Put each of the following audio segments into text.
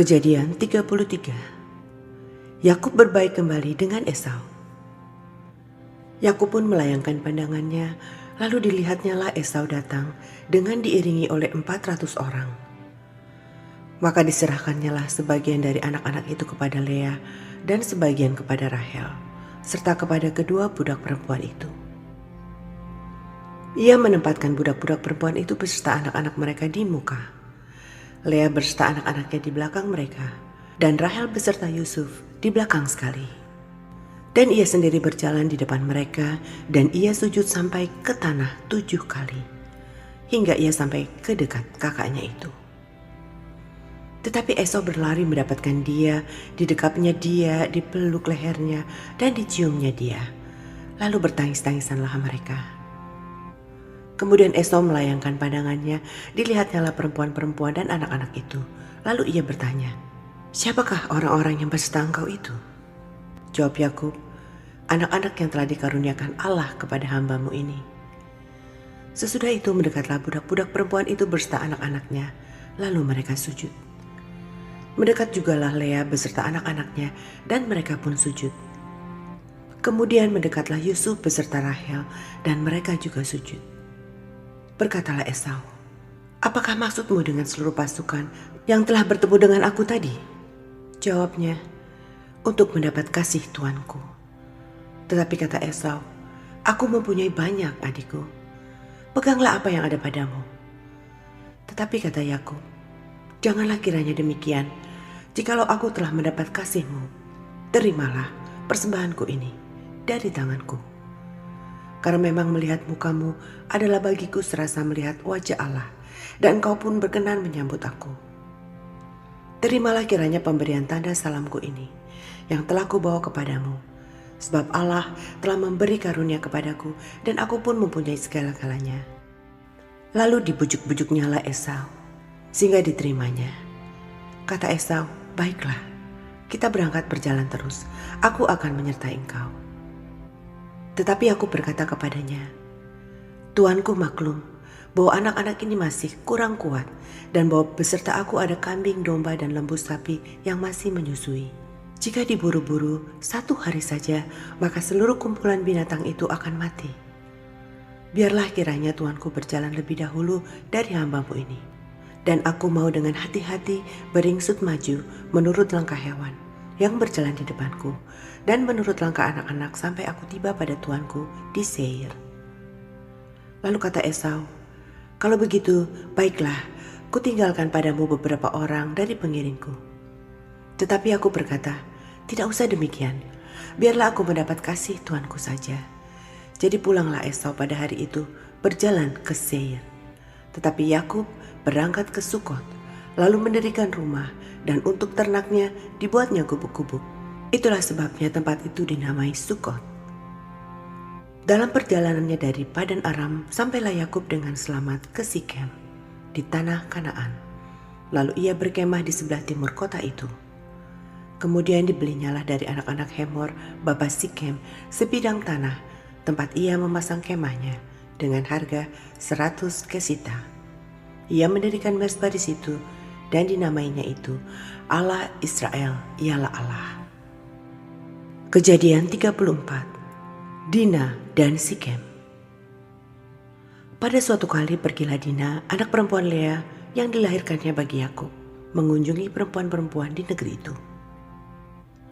Kejadian 33. Yakub berbaik kembali dengan Esau. Yakub pun melayangkan pandangannya, lalu dilihatnyalah Esau datang dengan diiringi oleh 400 orang. Maka diserahkannyalah sebagian dari anak-anak itu kepada Lea dan sebagian kepada Rahel, serta kepada kedua budak perempuan itu. Ia menempatkan budak-budak perempuan itu beserta anak-anak mereka di muka. Lea beserta anak-anaknya di belakang mereka, dan Rahel beserta Yusuf di belakang sekali. Dan ia sendiri berjalan di depan mereka, dan ia sujud sampai ke tanah 7 kali, hingga ia sampai ke dekat kakaknya itu. Tetapi Esau berlari mendapatkan dia, didekapnya dia, dipeluk lehernya, dan diciumnya dia. Lalu bertangis-tangisanlah mereka. Kemudian Esau melayangkan pandangannya, dilihatnyalah perempuan-perempuan dan anak-anak itu. Lalu ia bertanya, "Siapakah orang-orang yang beserta engkau itu?" Jawab Yakub, "Anak-anak yang telah dikaruniakan Allah kepada hamba-Mu ini." Sesudah itu mendekatlah budak-budak perempuan itu beserta anak-anaknya, lalu mereka sujud. Mendekat jugalah Lea beserta anak-anaknya, dan mereka pun sujud. Kemudian mendekatlah Yusuf beserta Rahel, dan mereka juga sujud. Berkatalah Esau, "Apakah maksudmu dengan seluruh pasukan yang telah bertemu dengan aku tadi?" Jawabnya, "Untuk mendapat kasih tuanku." Tetapi kata Esau, "Aku mempunyai banyak, adikku. Peganglah apa yang ada padamu." Tetapi kata Yakub, "Janganlah kiranya demikian. Jikalau aku telah mendapat kasih-Mu, terimalah persembahanku ini dari tanganku. Karena memang melihat muka-Mu adalah bagiku serasa melihat wajah Allah, dan Engkau pun berkenan menyambut aku. Terimalah kiranya pemberian tanda salamku ini, yang telah kubawa kepadamu, sebab Allah telah memberi karunia kepadaku, dan aku pun mempunyai segala-galanya." Lalu dibujuk-bujuknyalah Esau, sehingga diterimanya. Kata Esau, "Baiklah, kita berangkat berjalan terus, aku akan menyertai engkau." Tetapi aku berkata kepadanya, "Tuanku maklum bahwa anak-anak ini masih kurang kuat, dan bahwa beserta aku ada kambing, domba, dan lembu sapi yang masih menyusui. Jika diburu-buru 1 hari saja, maka seluruh kumpulan binatang itu akan mati. Biarlah kiranya tuanku berjalan lebih dahulu dari hamba-Mu ini, dan aku mau dengan hati-hati beringsut maju menurut langkah hewan yang berjalan di depanku, dan menurut langkah anak-anak sampai aku tiba pada tuanku di Seir." Lalu kata Esau, "Kalau begitu, baiklah, kutinggalkan padamu beberapa orang dari pengiringku." Tetapi aku berkata, "Tidak usah demikian, biarlah aku mendapat kasih tuanku saja." Jadi pulanglah Esau pada hari itu berjalan ke Seir. Tetapi Yakub berangkat ke Sukot, lalu mendirikan rumah, dan untuk ternaknya dibuatnya gubuk-gubuk. Itulah sebabnya tempat itu dinamai Sukot. Dalam perjalanannya dari Padan Aram, sampailah Yakub dengan selamat ke Sikem di tanah Kanaan. Lalu ia berkemah di sebelah timur kota itu. Kemudian dibelinyalah dari anak-anak Hemor, bapa Sikem, sebidang tanah tempat ia memasang kemahnya dengan harga 100 kesita. Ia mendirikan mezbah di situ, dan dinamainya itu Allah Israel ialah Allah. Kejadian 34. Dina dan Sikem. Pada suatu kali pergilah Dina, anak perempuan Lea yang dilahirkannya bagi Yakub, mengunjungi perempuan-perempuan di negeri itu.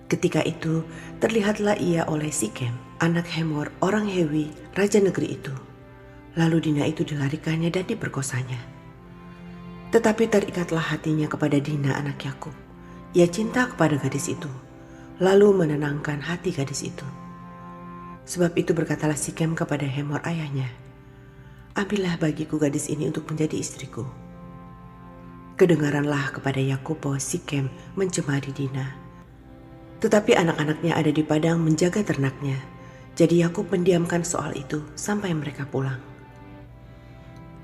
Ketika itu terlihatlah ia oleh Sikem, anak Hemor, orang Hewi, raja negeri itu. Lalu Dina itu dilarikannya dan diperkosanya. Tetapi terikatlah hatinya kepada Dina anak Yakub. Ia cinta kepada gadis itu, lalu menenangkan hati gadis itu. Sebab itu berkatalah Sikem kepada Hemor ayahnya, "Ambillah bagiku gadis ini untuk menjadi istriku." Kedengaranlah kepada Yakub bahwa Sikem mencemari Dina. Tetapi anak-anaknya ada di padang menjaga ternaknya. Jadi Yakub mendiamkan soal itu sampai mereka pulang.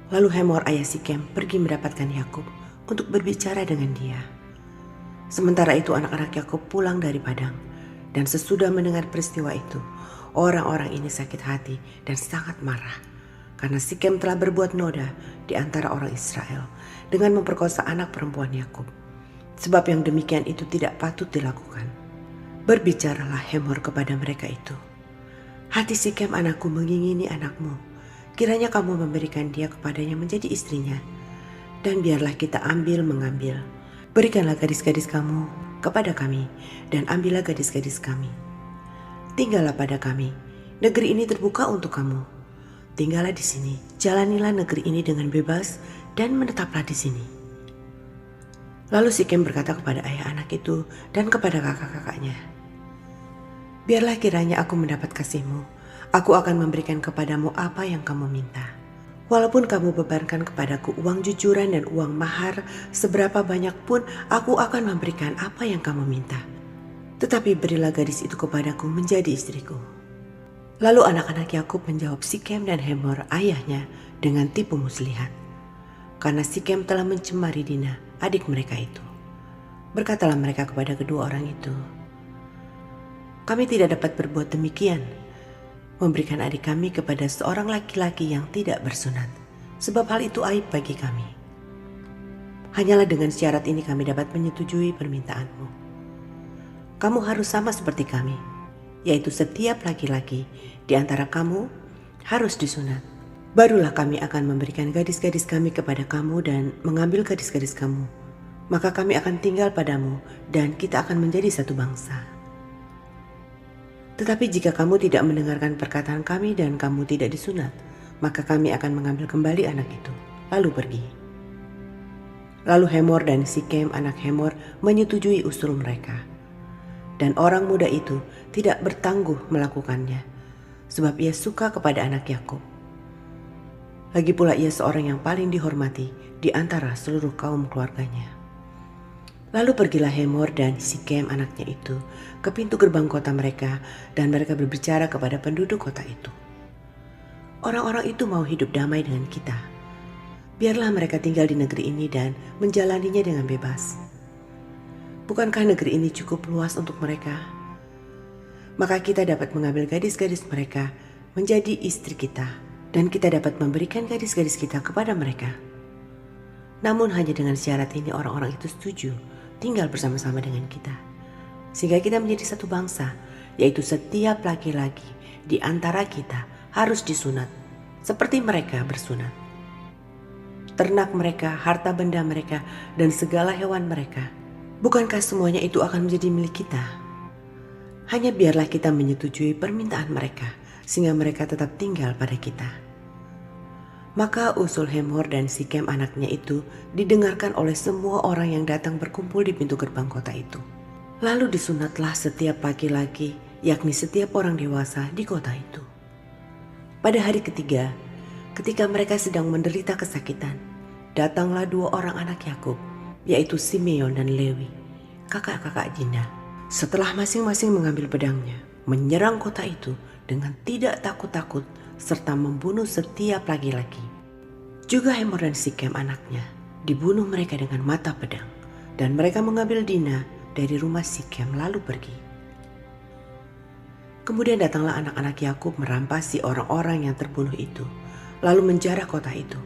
Lalu Hemor ayah Sikem pergi mendapatkan Yakub untuk berbicara dengan dia. Sementara itu anak-anak Yakub pulang dari padang, dan sesudah mendengar peristiwa itu, orang-orang ini sakit hati dan sangat marah, karena Sikem telah berbuat noda di antara orang Israel dengan memperkosa anak perempuan Yakub. sebab yang demikian itu tidak patut dilakukan. Berbicaralah Hemor kepada mereka itu. Hati Sikem anakku mengingini anakmu. Kiranya kamu memberikan dia kepadanya menjadi istrinya. Dan biarlah kita mengambil. Berikanlah gadis-gadis kamu kepada kami dan ambillah gadis-gadis kami. Tinggallah pada kami. Negeri ini terbuka untuk kamu. Tinggallah di sini. Jalanilah negeri ini dengan bebas dan menetaplah di sini. Lalu Sikem berkata kepada ayah anak itu dan kepada kakak-kakaknya, biarlah kiranya aku mendapat kasihmu. Aku akan memberikan kepadamu apa yang kamu minta. Walaupun kamu bebankan kepadaku uang jujuran dan uang mahar, seberapa banyak pun aku akan memberikan apa yang kamu minta. Tetapi berilah gadis itu kepadaku menjadi istriku. Lalu anak-anak Yakub menjawab Sikem dan Hemor ayahnya dengan tipu muslihat. Karena Sikem telah mencemari Dina, adik mereka itu. Berkatalah mereka kepada kedua orang itu, kami tidak dapat berbuat demikian, memberikan adik kami kepada seorang laki-laki yang tidak bersunat, sebab hal itu aib bagi kami. Hanyalah dengan syarat ini kami dapat menyetujui permintaanmu. Kamu harus sama seperti kami, yaitu setiap laki-laki di antara kamu harus disunat. Barulah kami akan memberikan gadis-gadis kami kepada kamu dan mengambil gadis-gadis kamu. Maka kami akan tinggal padamu dan kita akan menjadi satu bangsa. Tetapi jika kamu tidak mendengarkan perkataan kami dan kamu tidak disunat, maka kami akan mengambil kembali anak itu, lalu pergi. Lalu Hemor dan Sikem anak Hemor menyetujui usul mereka. Dan orang muda itu tidak bertangguh melakukannya, sebab ia suka kepada anak Yakub. Lagi pula ia seorang yang paling dihormati di antara seluruh kaum keluarganya. Lalu pergilah Hemor dan Sikem anaknya itu ke pintu gerbang kota mereka dan mereka berbicara kepada penduduk kota itu. Orang-orang itu mau hidup damai dengan kita. Biarlah mereka tinggal di negeri ini dan menjalaninya dengan bebas. Bukankah negeri ini cukup luas untuk mereka? Maka kita dapat mengambil gadis-gadis mereka menjadi istri kita. Dan kita dapat memberikan gadis-gadis kita kepada mereka. Namun hanya dengan syarat ini orang-orang itu setuju tinggal bersama-sama dengan kita. Sehingga kita menjadi satu bangsa, yaitu setiap laki-laki di antara kita harus disunat, seperti mereka bersunat. Ternak mereka, harta benda mereka, dan segala hewan mereka, bukankah semuanya itu akan menjadi milik kita? Hanya biarlah kita menyetujui permintaan mereka, sehingga mereka tetap tinggal pada kita. Maka usul Hemor dan Sikem anaknya itu didengarkan oleh semua orang yang datang berkumpul di pintu gerbang kota itu. Lalu disunatlah setiap laki-laki, yakni setiap orang dewasa di kota itu. Pada hari ketiga, ketika mereka sedang menderita kesakitan, datanglah dua orang anak Yakub, yaitu Simeon dan Lewi, kakak-kakak Dina. Setelah masing-masing mengambil pedangnya, menyerang kota itu dengan tidak takut-takut, serta membunuh setiap laki-laki. Juga Hemor dan Sikem anaknya dibunuh mereka dengan mata pedang, dan mereka mengambil Dina dari rumah Sikem lalu pergi. Kemudian datanglah anak-anak Yakub merampasi orang-orang yang terbunuh itu, lalu menjarah kota itu,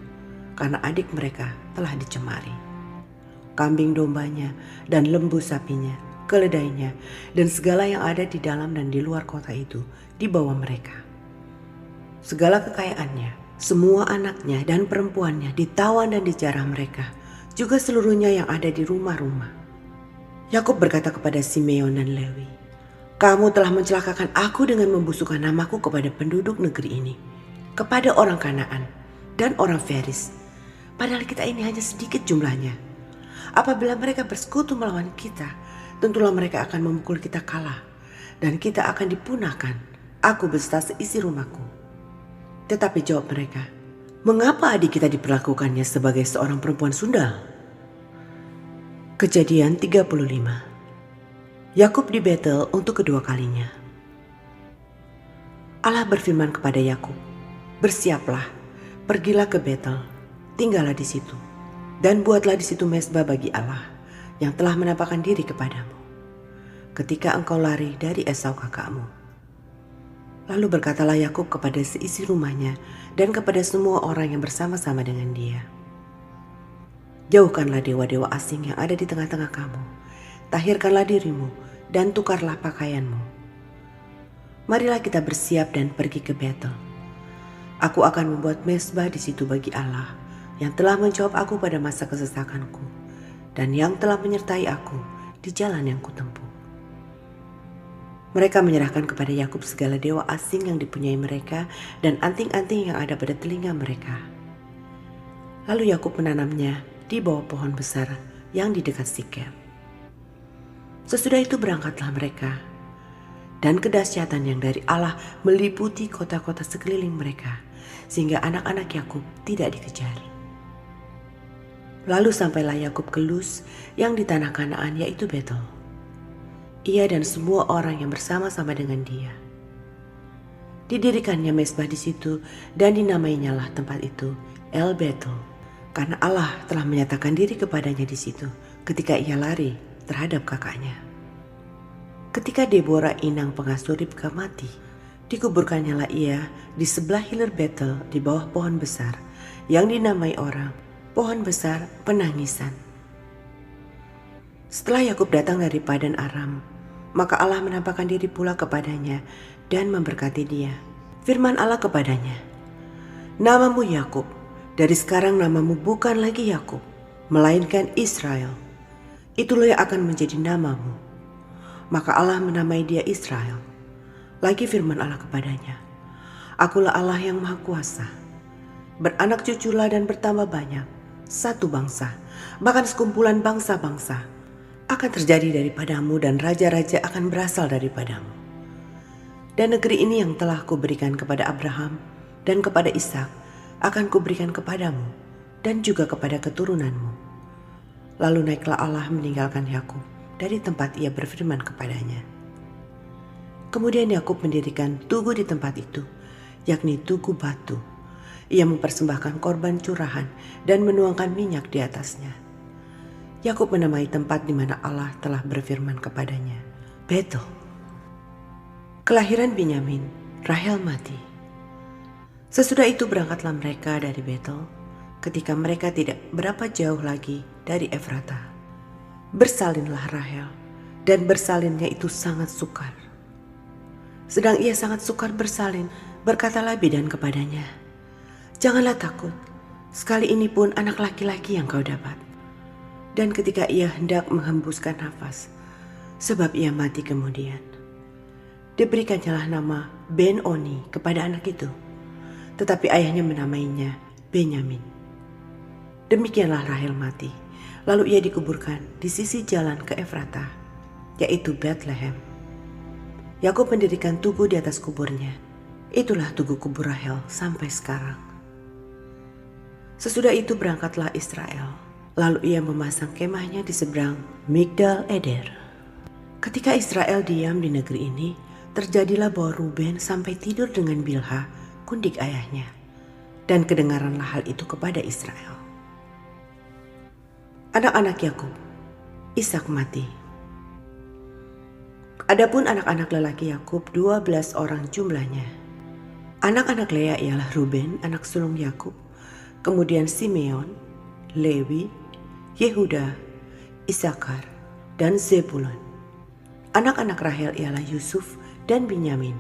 karena adik mereka telah dicemari. Kambing dombanya dan lembu sapinya, keledainya, dan segala yang ada di dalam dan di luar kota itu dibawa mereka. Segala kekayaannya, semua anaknya dan perempuannya ditawan dan dijarah mereka, juga seluruhnya yang ada di rumah-rumah. Yakub berkata kepada Simeon dan Lewi, kamu telah mencelakakan aku dengan membusukkan namaku kepada penduduk negeri ini, kepada orang Kanaan dan orang Feris, padahal kita ini hanya sedikit jumlahnya. Apabila mereka bersekutu melawan kita, tentulah mereka akan memukul kita kalah, dan kita akan dipunahkan, aku beserta seisi rumahku. Tetapi jawab mereka, mengapa adik kita diperlakukannya sebagai seorang perempuan sundal? Kejadian 35. Yakub di Betel untuk kedua kalinya. Allah berfirman kepada Yakub, bersiaplah, pergilah ke Betel, tinggallah di situ, dan buatlah di situ mezbah bagi Allah yang telah menampakkan diri kepadamu, ketika engkau lari dari Esau kakakmu. Lalu berkatalah Yakub kepada seisi rumahnya dan kepada semua orang yang bersama-sama dengan dia, Jauhkanlah dewa-dewa asing yang ada di tengah-tengah kamu. Tahirkanlah dirimu dan tukarlah pakaianmu. Marilah kita bersiap dan pergi ke Betel. Aku akan membuat mezbah di situ bagi Allah yang telah menjawab aku pada masa kesesakanku dan yang telah menyertai aku di jalan yang kutempuh. Mereka menyerahkan kepada Yakub segala dewa asing yang dipunyai mereka dan anting-anting yang ada pada telinga mereka. Lalu Yakub menanamnya di bawah pohon besar yang di dekat Sikem. Sesudah itu berangkatlah mereka, dan kedahsyatan yang dari Allah meliputi kota-kota sekeliling mereka, sehingga anak-anak Yakub tidak dikejar. Lalu sampailah Yakub ke Luz yang di tanah Kanaan, yaitu Betel. Ia dan semua orang yang bersama-sama dengan dia. Didirikannya mezbah di situ dan dinamainyalah tempat itu El Betel, karena Allah telah menyatakan diri kepadanya di situ ketika ia lari terhadap kakaknya. Ketika Deborah inang pengasuh Ribka mati, dikuburkannya lah ia di sebelah hilir Betel di bawah pohon besar yang dinamai orang pohon besar penangisan. Setelah Yakub datang dari Padan Aram, maka Allah menampakkan diri pula kepadanya dan memberkati dia. Firman Allah kepadanya, "Namamu Yakub, dari sekarang namamu bukan lagi Yakub, melainkan Israel. Itulah yang akan menjadi namamu." Maka Allah menamai dia Israel. Lagi firman Allah kepadanya, "Akulah Allah yang Maha Kuasa. Beranak cuculah dan bertambah banyak, satu bangsa, bahkan sekumpulan bangsa-bangsa akan terjadi daripadamu dan raja-raja akan berasal daripadamu. Dan negeri ini yang telah kuberikan kepada Abraham dan kepada Ishak akan kuberikan kepadamu dan juga kepada keturunanmu." Lalu naiklah Allah meninggalkan Yakub dari tempat ia berfirman kepadanya. Kemudian Yakub mendirikan tugu di tempat itu, yakni tugu batu. Ia mempersembahkan korban curahan dan menuangkan minyak di atasnya. Yakub menamai tempat di mana Allah telah berfirman kepadanya, Betel. Kelahiran Binyamin, Rahel mati. Sesudah itu berangkatlah mereka dari Betel, ketika mereka tidak berapa jauh lagi dari Efrata. Bersalinlah Rahel, dan bersalinnya itu sangat sukar. Sedang ia sangat sukar bersalin, berkatalah bidan kepadanya, "Janganlah takut, sekali ini pun anak laki-laki yang kau dapat." Dan ketika ia hendak menghembuskan nafas, sebab ia mati kemudian, diberikannya nama Ben-Oni kepada anak itu, tetapi ayahnya menamainya Benyamin. Demikianlah Rahel mati. Lalu ia dikuburkan di sisi jalan ke Efrata, yaitu Bethlehem. Yakub mendirikan tugu di atas kuburnya. Itulah tugu kubur Rahel sampai sekarang. Sesudah itu berangkatlah Israel. Lalu ia memasang kemahnya di seberang Migdal Eder. Ketika Israel diam di negeri ini, terjadilah bahwa Ruben sampai tidur dengan Bilha, kundik ayahnya. Dan kedengaranlah hal itu kepada Israel. Anak-anak Yakub, Ishak mati. Adapun anak-anak lelaki Yakub 12 orang jumlahnya. Anak-anak Lea ialah Ruben, anak sulung Yakub, kemudian Simeon, Lewi, Yehuda, Isakar, dan Zebulon. Anak-anak Rahel ialah Yusuf dan Binyamin.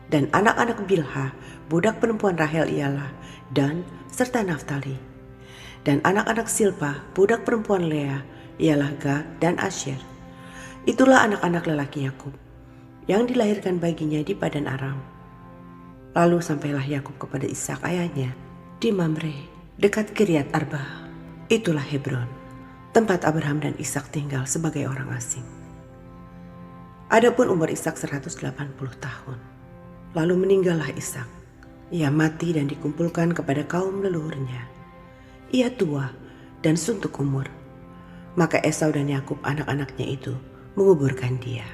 Dan anak-anak Bilha, budak perempuan Rahel ialah Dan serta Naftali. Dan anak-anak Silpa, budak perempuan Lea, ialah Gad dan Asher. Itulah anak-anak lelaki Yakub, yang dilahirkan baginya di Padan Aram. Lalu sampailah Yakub kepada Ishak ayahnya, di Mamre, dekat Kiryat Arba. Itulah Hebron, tempat Abraham dan Ishak tinggal sebagai orang asing. Adapun umur Ishak 180 tahun. Lalu meninggallah Ishak. Ia mati dan dikumpulkan kepada kaum leluhurnya. Ia tua dan suntuk umur. Maka Esau dan Yakub anak-anaknya itu menguburkan dia.